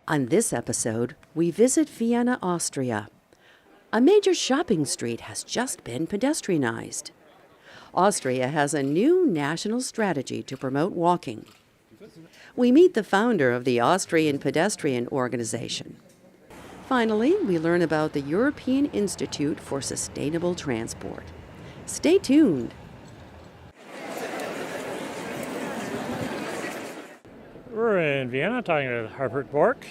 On this episode, we visit Vienna, Austria. A major shopping street has just been pedestrianized. Austria has a new national strategy to promote walking. We meet the founder of the Austrian Pedestrian Organization. Finally, we learn about the European Institute for Sustainable Transport. Stay tuned. We're in Vienna talking to Herbert Bork.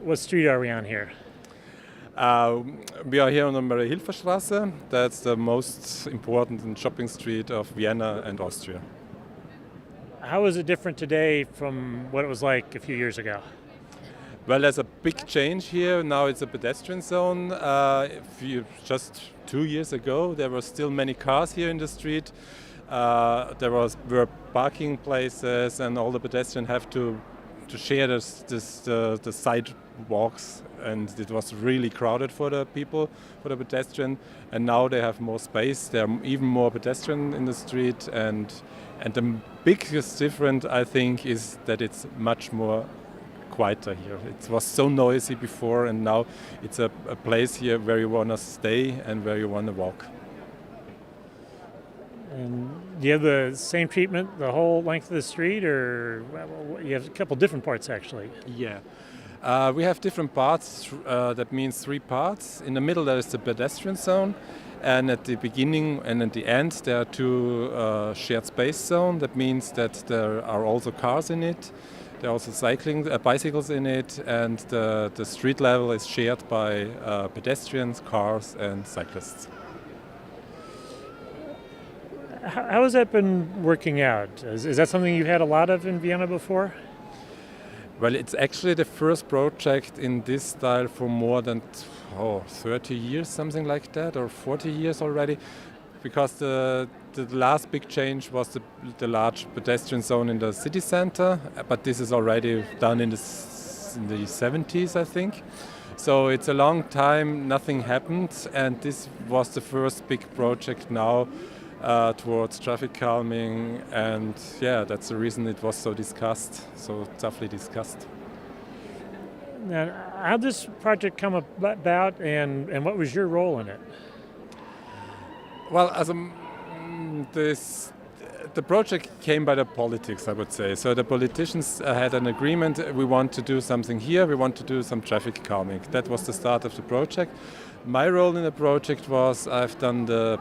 What street are we on here? We are here on the Maria-Hilfer-Straße. That's the most important shopping street of Vienna and Austria. How is it different today from what it was like a few years ago? Well, there's a big change here. Now it's a pedestrian zone. Just 2 years ago, there were still many cars here in the street. Were parking places, and all the pedestrians have to share the sidewalks, and it was really crowded for the people, for the pedestrian. And now they have more space. There are even more pedestrians in the street, and the biggest difference, I think, is that it's much more quieter here. It was so noisy before, and now it's a place here where you want to stay and where you want to walk. And do you have the same treatment the whole length of the street, or you have a couple different parts actually? Yeah. We have different parts. That means 3 parts. In the middle there is the pedestrian zone, and at the beginning and at the end there are 2 shared space zones. That means that there are also cars in it. There are also bicycles in it, and the street level is shared by pedestrians, cars and cyclists. How has that been working out? Is that something you had a lot of in Vienna before? Well, it's actually the first project in this style for more than 30 years, something like that, or 40 years already, because the last big change was the large pedestrian zone in the city center, but this is already done in the 70s, I think. So it's a long time, nothing happened, and this was the first big project now towards traffic calming, and that's the reason it was so toughly discussed. Now, how did this project come about, and what was your role in it? Well, the project came by the politics, I would say. So the politicians had an agreement, we want to do something here, we want to do some traffic calming. That was the start of the project. My role in the project was I've done the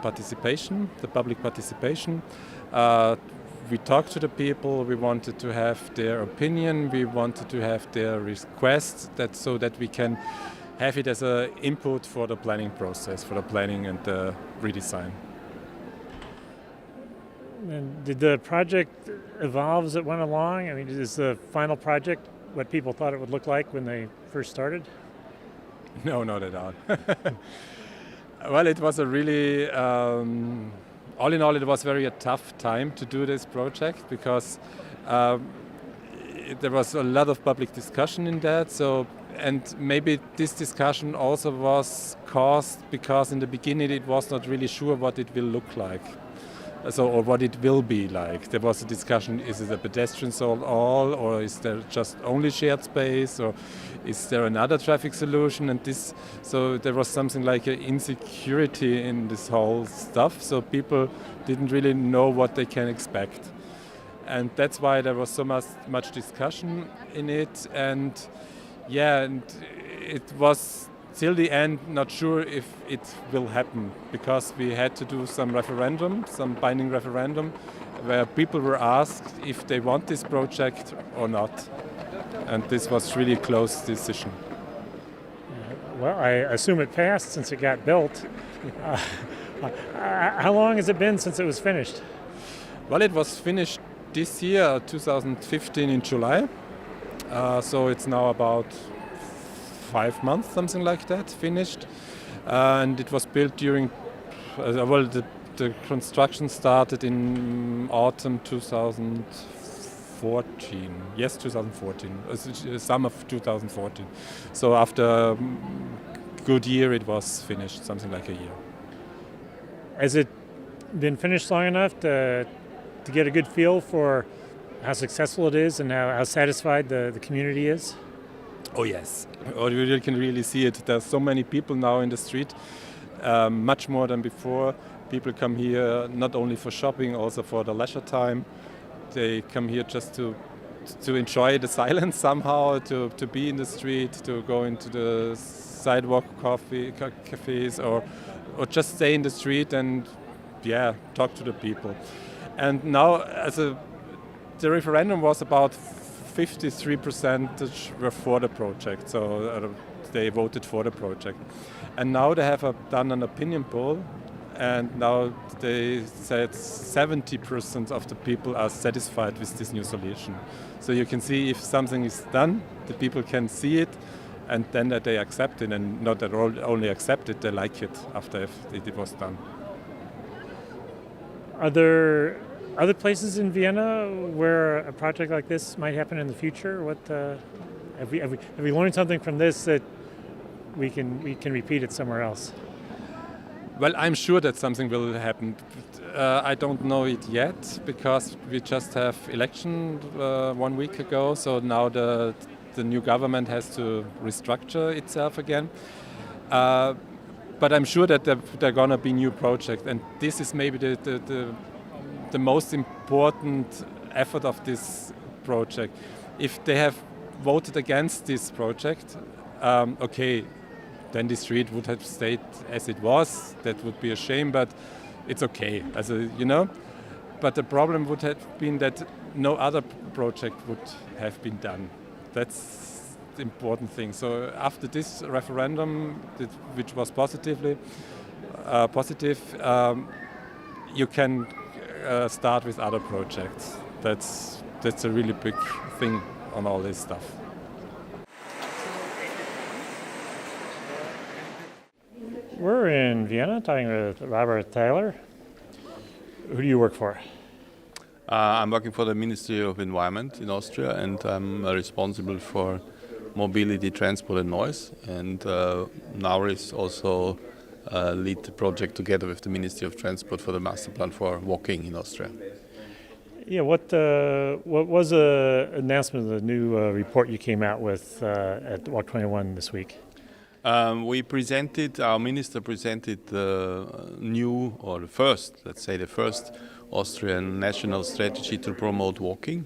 public participation. We talked to the people, we wanted to have their opinion, we wanted to have their requests, so that we can have it as an input for the planning process, for the planning and the redesign. And did the project evolve as it went along? I mean, is the final project what people thought it would look like when they first started? No, not at all. Well, it was a really, all in all, it was a tough time to do this project, because there was a lot of public discussion in that. And maybe this discussion also was caused because in the beginning it was not really sure what it will look like. Or what it will be like. There was a discussion, is it a pedestrian zone all, or is there just only shared space, or is there another traffic solution? And so there was something like an insecurity in this whole stuff, so people didn't really know what they can expect. And that's why there was so much discussion in it, and it was till the end not sure if it will happen, because we had to do some binding referendum, where people were asked if they want this project or not. And this was really a close decision. Well, I assume it passed since it got built. How long has it been since it was finished? Well, it was finished this year, 2015 in July. So it's now about 5 months, something like that, finished. And it was built during, the construction started in autumn 2014. Yes, 2014, summer of 2014. So after a good year, it was finished, something like a year. Has it been finished long enough to get a good feel for how successful it is and how satisfied the community is? Oh yes, or you can really see it. There's so many people now in the street, much more than before. People come here not only for shopping, also for the leisure time. They come here just to enjoy the silence somehow, to be in the street, to go into the sidewalk cafes, or just stay in the street and talk to the people. And now, the referendum was about 53% were for the project, so they voted for the project. And now they have done an opinion poll, and now they said 70% of the people are satisfied with this new solution. So you can see if something is done, the people can see it, and then that they accept it, and not that only accept it, they like it after it was done. Are there other places in Vienna where a project like this might happen in the future? What have we learned something from this that we can repeat it somewhere else? Well, I'm sure that something will happen. I don't know it yet because we just have election 1 week ago. So now the new government has to restructure itself again. But I'm sure that there are gonna be new projects, and this is maybe the most important effort of this project. If they have voted against this project, then the street would have stayed as it was. That would be a shame, but it's okay. But the problem would have been that no other project would have been done. That's the important thing. So after this referendum, which was positive, you can start with other projects. That's a really big thing on all this stuff. We're in Vienna talking with Robert Tyler. Who do you work for? I'm working for the Ministry of Environment in Austria, and I'm responsible for mobility, transport and noise. And now is also lead the project together with the Ministry of Transport for the master plan for walking in Austria. Yeah, what was the announcement of the new report you came out with at Walk 21 this week? Our minister presented the first Austrian national strategy to promote walking.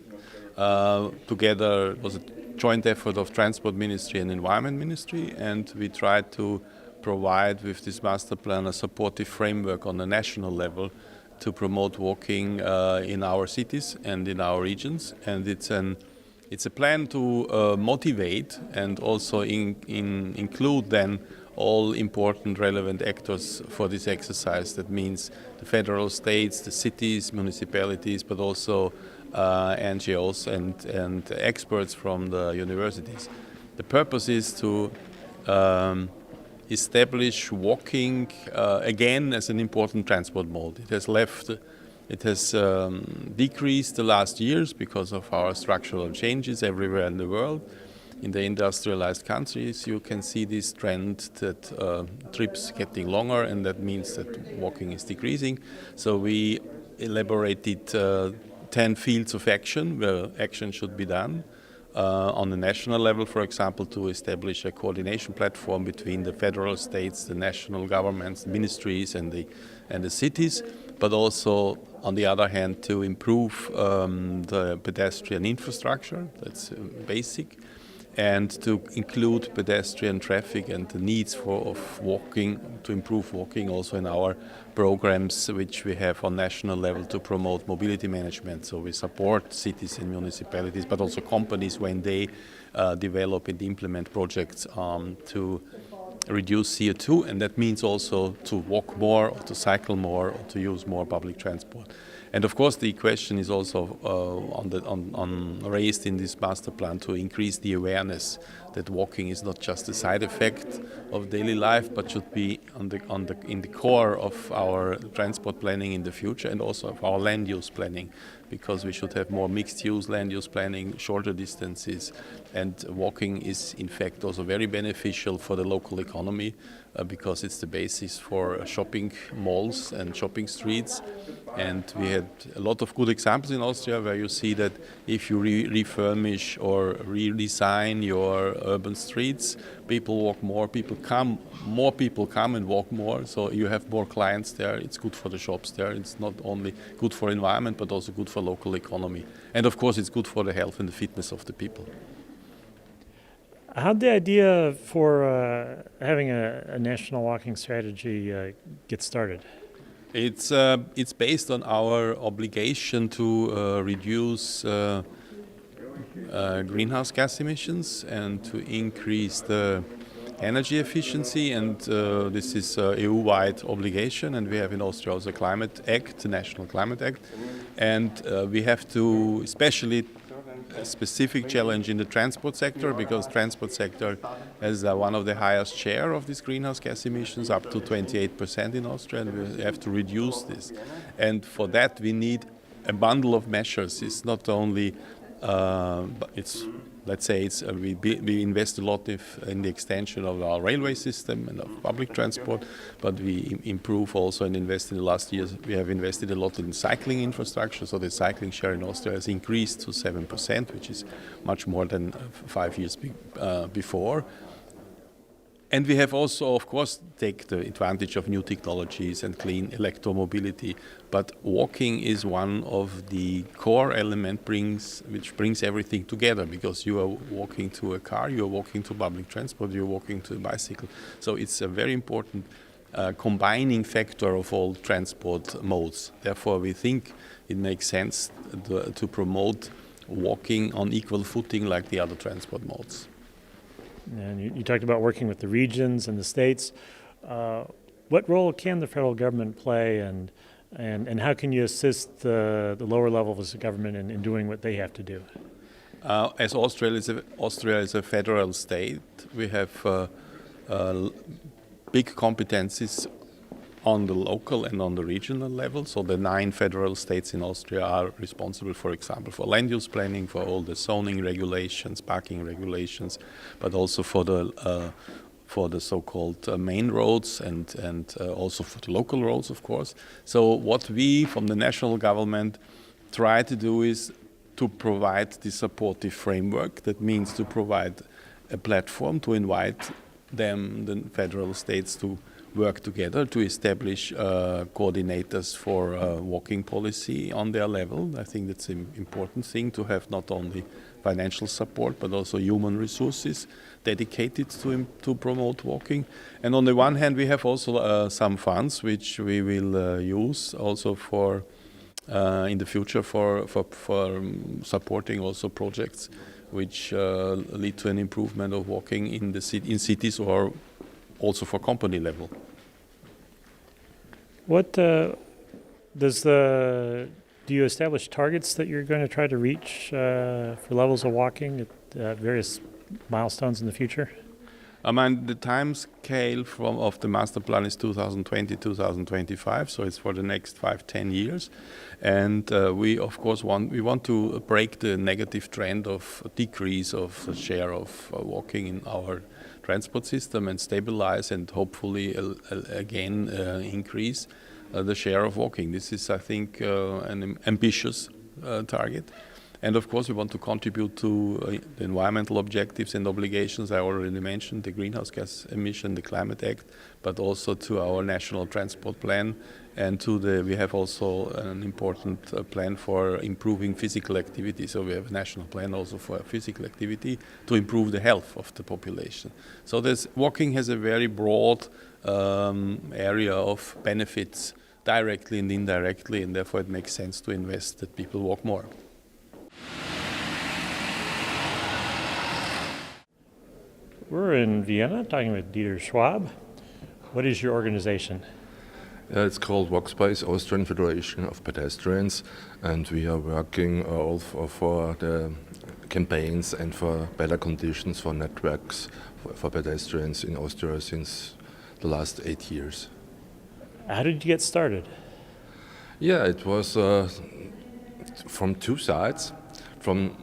Together, it was a joint effort of Transport Ministry and Environment Ministry, and we tried to provide with this master plan a supportive framework on a national level to promote walking in our cities and in our regions. And it's a plan to motivate and also include then all important relevant actors for this exercise. That means the federal states, the cities, municipalities, but also NGOs and experts from the universities. The purpose is to establish walking again as an important transport mode. It has decreased the last years because of our structural changes everywhere in the world. In the industrialized countries, you can see this trend that trips getting longer, and that means that walking is decreasing. So we elaborated 10 fields of action where action should be done. On the national level, for example, to establish a coordination platform between the federal states, the national governments, ministries, and the cities, but also, on the other hand, to improve the pedestrian infrastructure. That's basic. And to include pedestrian traffic and the needs of walking, to improve walking also in our programs which we have on national level to promote mobility management. So we support cities and municipalities, but also companies when they develop and implement projects to reduce CO2, and that means also to walk more or to cycle more or to use more public transport. And of course, the question is also raised in this master plan to increase the awareness that walking is not just a side effect of daily life, but should be in the core of our transport planning in the future and also of our land use planning. because we should have more mixed-use land use planning, shorter distances, and walking is in fact also very beneficial for the local economy because it's the basis for shopping malls and shopping streets. And we had a lot of good examples in Austria where you see that if you refurbish or redesign your urban streets, people walk more, more people come and walk more, so you have more clients there. It's good for the shops there. It's not only good for environment, but also good for local economy. And of course, it's good for the health and the fitness of the people. How'd the idea for having a national walking strategy get started? It's based on our obligation to reduce greenhouse gas emissions and to increase the energy efficiency, and this is an EU-wide obligation, and we have in Austria also a Climate Act, the National Climate Act, and we have to, especially a specific challenge in the transport sector, because transport sector has one of the highest share of these greenhouse gas emissions, up to 28% in Austria, and we have to reduce this. And for that we need a bundle of measures. It's not only we invest a lot in the extension of our railway system and of public transport, but we improve also and invest in the last years. We have invested a lot in cycling infrastructure, so the cycling share in Austria has increased to 7%, which is much more than 5 years before. And we have also, of course, take the advantage of new technologies and clean electromobility. But walking is one of the core elements which brings everything together, because you are walking to a car, you are walking to public transport, you are walking to a bicycle. So it's a very important combining factor of all transport modes. Therefore, we think it makes sense to promote walking on equal footing like the other transport modes. And you talked about working with the regions and the states. What role can the federal government play, and how can you assist the lower levels of government in doing what they have to do? As Austria is a federal state, we have big competencies on the local and on the regional level. So the 9 federal states in Austria are responsible, for example, for land use planning, for all the zoning regulations, parking regulations, but also for the so-called main roads and also for the local roads, of course. So what we from the national government try to do is to provide the supportive framework. That means to provide a platform to invite the federal states to work together to establish coordinators for walking policy on their level. I think that's an important thing, to have not only financial support but also human resources dedicated to promote walking. And on the one hand, we have also some funds which we will use also for in the future for supporting also projects which lead to an improvement of walking in cities or also for company level. What do you establish targets that you're going to try to reach for levels of walking at various milestones in the future? I mean, the time scale of the master plan is 2020-2025, so it's for the next 5-10 years. And we, of course, want to break the negative trend of decrease of the share of walking in our transport system and stabilize and hopefully again increase the share of walking. This is, I think, an ambitious target. And of course, we want to contribute to the environmental objectives and obligations I already mentioned, the greenhouse gas emission, the Climate Act, but also to our national transport plan. And we have also an important plan for improving physical activity. So we have a national plan also for physical activity to improve the health of the population. So walking has a very broad area of benefits, directly and indirectly, and therefore it makes sense to invest that people walk more. We're in Vienna talking with Dieter Schwab. What is your organization? It's called Walkspace, Austrian Federation of Pedestrians, and we are working for the campaigns and for better conditions for networks for pedestrians in Austria since the last 8 years. How did you get started? Yeah, it was from two sides. From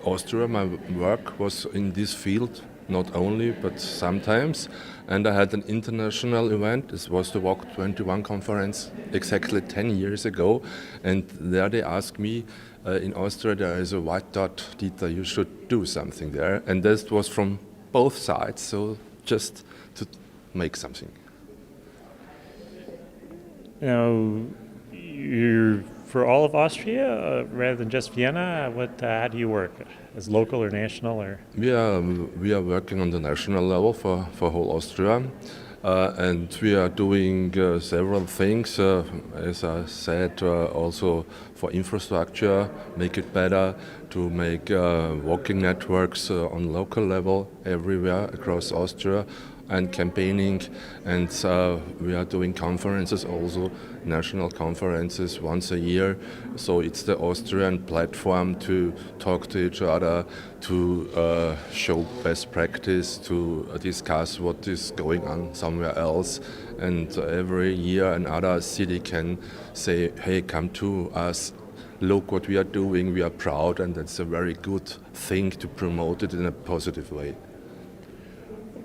Austria, my work was in this field, not only, but sometimes. And I had an international event. This was the Walk 21 conference exactly 10 years ago. And there they asked me, in Austria there is a white dot, Dieter, you should do something there. And that was from both sides, so just to make something. Now, you're for all of Austria rather than just Vienna. How do you work? As local or national? Or We are working on the national level for whole Austria. And we are doing several things, as I said, also for infrastructure, make it better, to make walking networks on local level everywhere across Austria, and campaigning. And we are doing conferences also, national conferences once a year. So it's the Austrian platform to talk to each other, to show best practice, to discuss what is going on somewhere else. And every year another city can say, hey, come to us, look what we are doing, we are proud, and that's a very good thing to promote it in a positive way.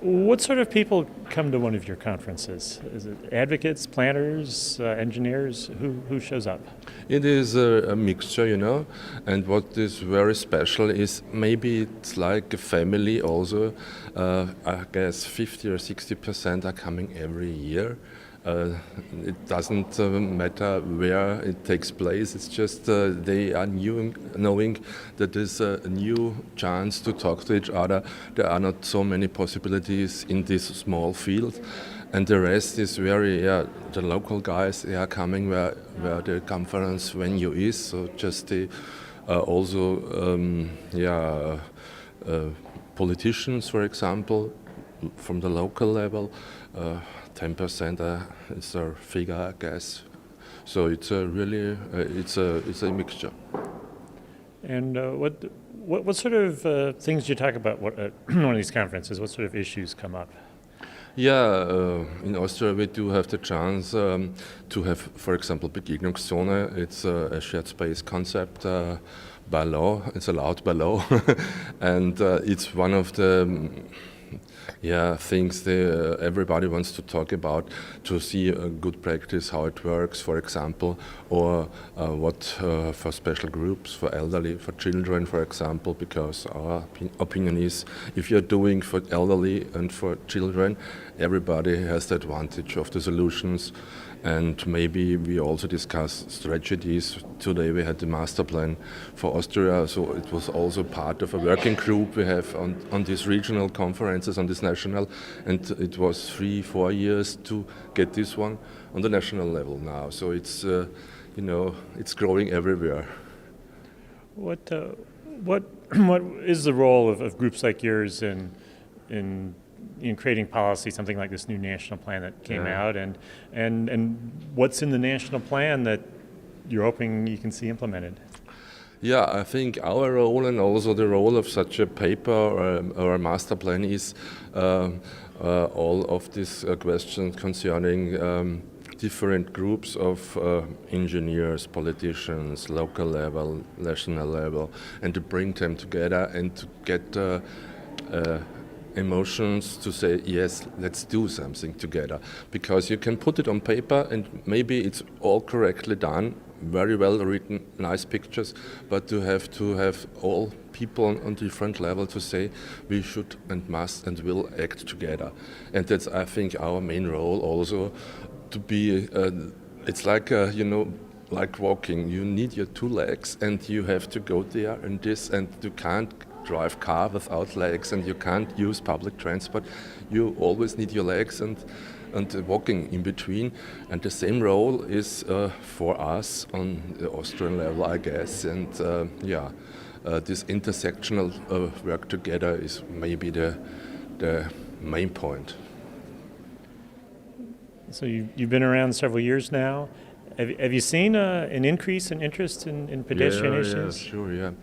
what sort of people come to one of your conferences? Is it advocates, planners, engineers? Who shows up? It is a mixture, and what is very special is maybe it's like a family also. I guess 50 or 60% are coming every year. It doesn't matter where it takes place, it's just they are knowing that there's a new chance to talk to each other. There are not so many possibilities in this small field. And the rest is the local guys, they are coming where the conference venue is. So just politicians, for example, from the local level. 10% is our figure, I guess. So it's a a mixture. And what sort of things do you talk about at one of these conferences? What sort of issues come up? Yeah, in Austria we do have the chance to have, for example, Begegnungszone. It's a shared space concept by law. It's allowed by law, and it's one of the things that everybody wants to talk about, to see a good practice, how it works, for example, or what for special groups, for elderly, for children, for example, because our opinion is if you're doing for elderly and for children, everybody has the advantage of the solutions. And maybe we also discuss strategies. Today we had the master plan for Austria, so it was also part of a working group we have on these regional conferences, on this national, and it was 3-4 years to get this one on the national level now. So it's it's growing everywhere. What is the role of groups like yours in creating policy, something like this new national plan that came out, and what's in the national plan that you're hoping you can see implemented? Yeah, I think our role and also the role of such a paper or a master plan is all of these questions concerning different groups of engineers, politicians, local level, national level, and to bring them together and to get emotions to say, yes, let's do something together. Because you can put it on paper and maybe it's all correctly done, very well written, nice pictures, but to have all people on different level to say we should and must and will act together. And that's, I think, our main role also, to be, it's like, like walking. You need your 2 legs and you have to go there and this, and you can't drive car without legs, and you can't use public transport. You always need your legs and walking in between. And the same role is for us on the Austrian level, I guess. And this intersectional work together is maybe the main point. So you've been around several years now. Have you seen an increase in interest in pedestrian issues? Yeah, sure, yeah.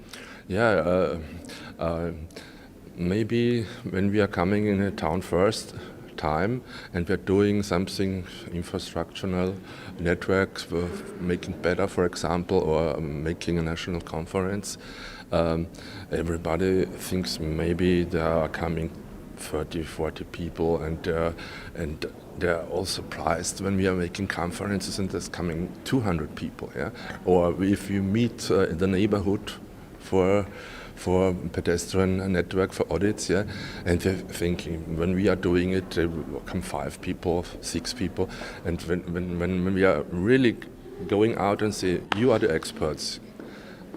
Maybe when we are coming in a town first, time, and we're doing something infrastructural, networks, we're making better, for example, or making a national conference. Everybody thinks maybe there are coming 30, 40 people, and they're all surprised when we are making conferences and there's coming 200 people. Yeah? Or if you meet in the neighborhood for pedestrian network for audits, yeah, and they're thinking when we are doing it, there will come 5 people, 6 people, and when we are really going out and say, you are the experts,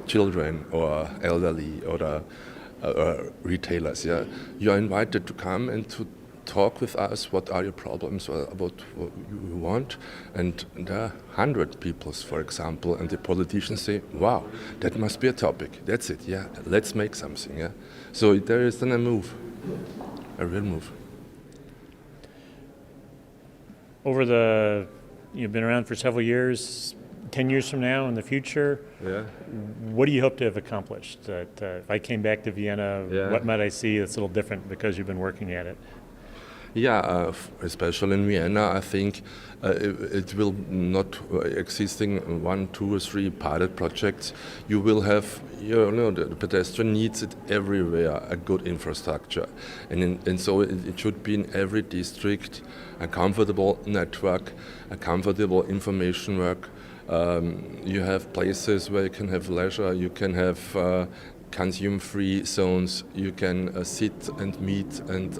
children or elderly or retailers, yeah, you are invited to come and to talk with us. What are your problems? About what you want? And there are 100 people, for example, and the politicians say, "Wow, that must be a topic. That's it. Yeah, let's make something." Yeah, so there is then a move, a real move. You've been around for several years. 10 years from now, in the future, Yeah. what do you hope to have accomplished? That if I came back to Vienna, Yeah. what might I see that's a little different because you've been working at it? Yeah, especially in Vienna, I think it will not existing 1, 2, or 3 pilot projects. You will have, the pedestrian needs it everywhere, a good infrastructure, and so it should be in every district a comfortable network, a comfortable information work. You have places where you can have leisure, you can have consume-free zones, you can sit and meet, and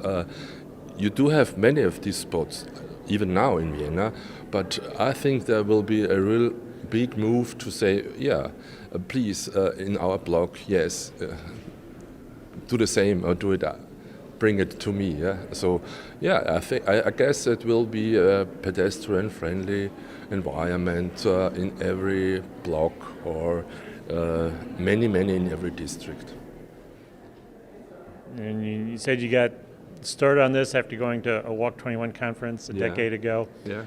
you do have many of these spots, even now in Vienna, but I think there will be a real big move to say, please, in our block, yes, do the same or do it, bring it to me. Yeah. So, I guess it will be a pedestrian-friendly environment in every block or many in every district. And you said you got started on this after going to a Walk 21 conference a decade ago. Yeah.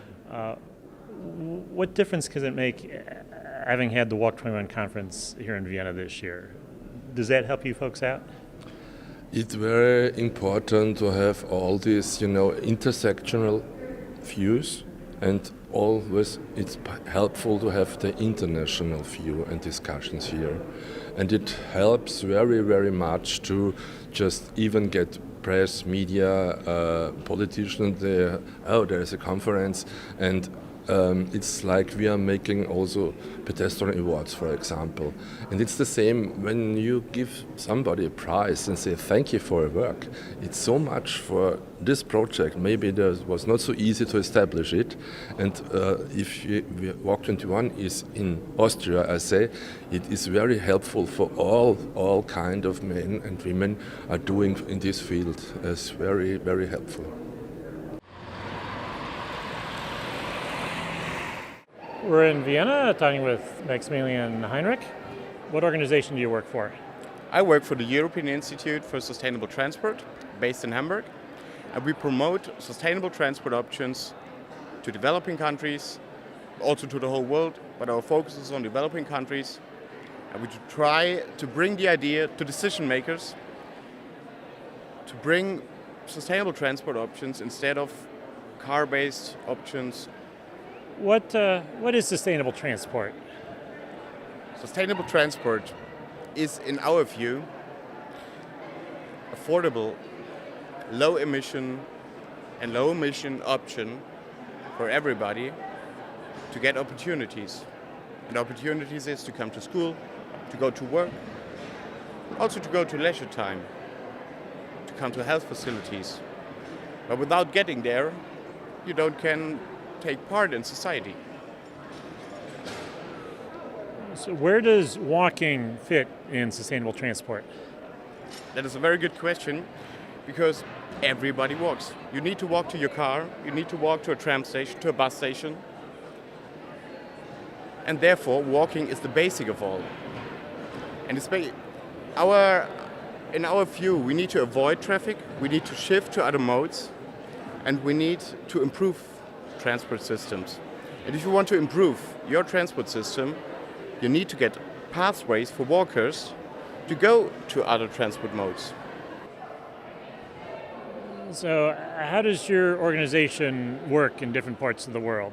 What difference can it make having had the Walk 21 conference here in Vienna this year? Does that help you folks out? It's very important to have all these, intersectional views, and always it's helpful to have the international view and discussions here. And it helps very, very much to just even get press, media, politicians there. Oh, there is a conference, and it's like we are making also pedestrian awards, for example. And it's the same when you give somebody a prize and say thank you for your work. It's so much for this project. Maybe it was not so easy to establish it. And if Walk 21 is in Austria, I say, it is very helpful for all kind of men and women are doing in this field. It's very, very helpful. We're in Vienna talking with Maximilian Heinrich. What organization do you work for? I work for the European Institute for Sustainable Transport, based in Hamburg, and we promote sustainable transport options to developing countries, also to the whole world, but our focus is on developing countries, and we try to bring the idea to decision makers to bring sustainable transport options instead of car-based options. What is sustainable transport? Sustainable transport is, in our view, affordable, low-emission option for everybody to get opportunities. And opportunities is to come to school, to go to work, also to go to leisure time, to come to health facilities. But without getting there, you can take part in society. So where does walking fit in sustainable transport? That is a very good question, because everybody walks. You need to walk to your car, you need to walk to a tram station, to a bus station, and therefore walking is the basic of all. And in our view, we need to avoid traffic, we need to shift to other modes, and we need to improve transport systems. And if you want to improve your transport system, you need to get pathways for walkers to go to other transport modes. So, how does your organization work in different parts of the world?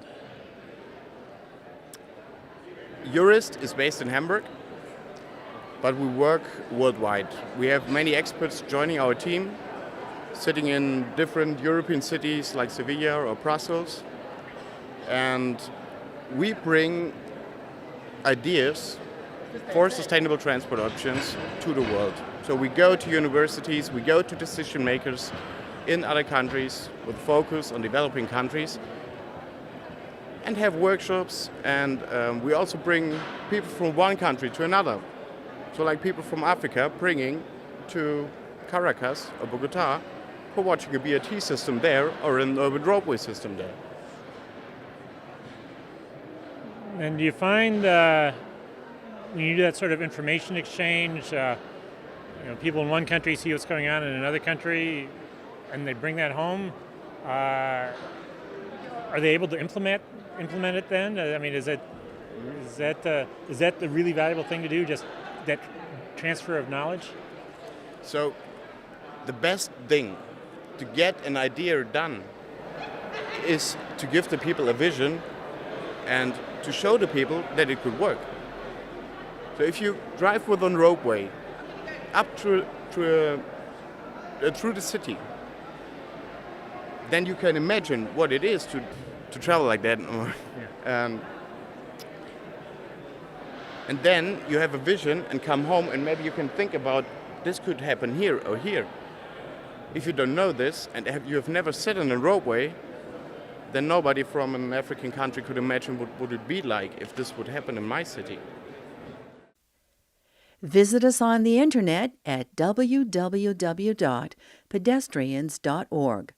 Jurist is based in Hamburg, but we work worldwide. We have many experts joining our team, sitting in different European cities like Sevilla or Brussels, and we bring ideas for sustainable transport options to the world. So we go to universities, we go to decision makers in other countries with focus on developing countries and have workshops, and we also bring people from one country to another. So like people from Africa bringing to Caracas or Bogota for watching a BRT system there or an urban roadway system there. And do you find when you do that sort of information exchange, people in one country see what's going on in another country, and they bring that home? Are they able to implement it then? I mean, is that the really valuable thing to do? Just that transfer of knowledge? So, the best thing to get an idea done is to give the people a vision and to show the people that it could work. So if you drive with a roadway up through the city, then you can imagine what it is to travel like that. And then you have a vision and come home, and maybe you can think about this could happen here or here. If you don't know this and you have never sat on a roadway, then nobody from an African country could imagine what would it be like if this would happen in my city. Visit us on the internet at www.pedestrians.org.